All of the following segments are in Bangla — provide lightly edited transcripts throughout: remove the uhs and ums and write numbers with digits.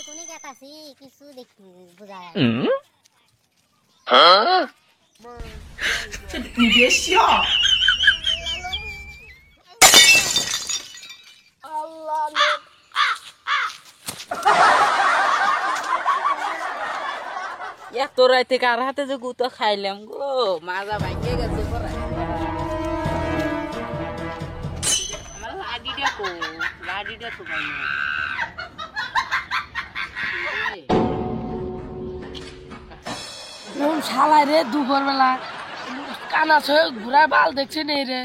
কোনি গেতাছি কিছু দেখি বুঝায়你别笑。 এত রাইতে কার হাতে যে গুতো খাইলাম গো মাজা ভাঙে গেছে আমার লাডিটা তো ভাই না শালা রে দুপুর বেলা কানা ছয় ঘুরা বাল দেখছে নেই রে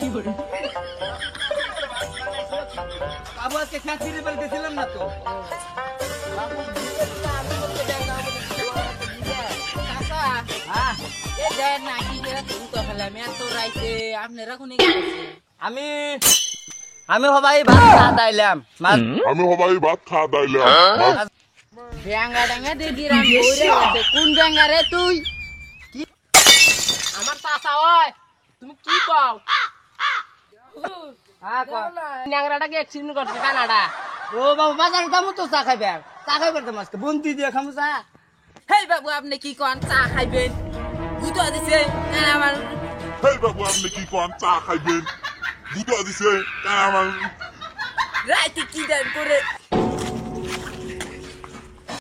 বাবু আজকে খাসিরে বল দিছিলাম না তো আমি আমি সবাই ভাত খাওয়া দাইলাম ড্যাঙ্গা ড্যাঙ্গা দেখি রাম বইরে গেছে কোন ড্যাঙ্গা রে তুই কি আমার চাচা হয় তুমি কি কও হ্যাঁ কও ড্যাঙ্গাটাকে অ্যাক্সিডেন্ট করছে কানাডা ও বাবু বাজারে দামও তো চা খাইবে তো মাছকে বন্দি দিয়ে খামু চা হেই বাবু আপনি কি কোন চা খাইবেন গুতো দিছে না আমার হেই বাবু আপনি কি কোন চা খাইবেন দুটো দিছে আমার রাইতে কি দেন করে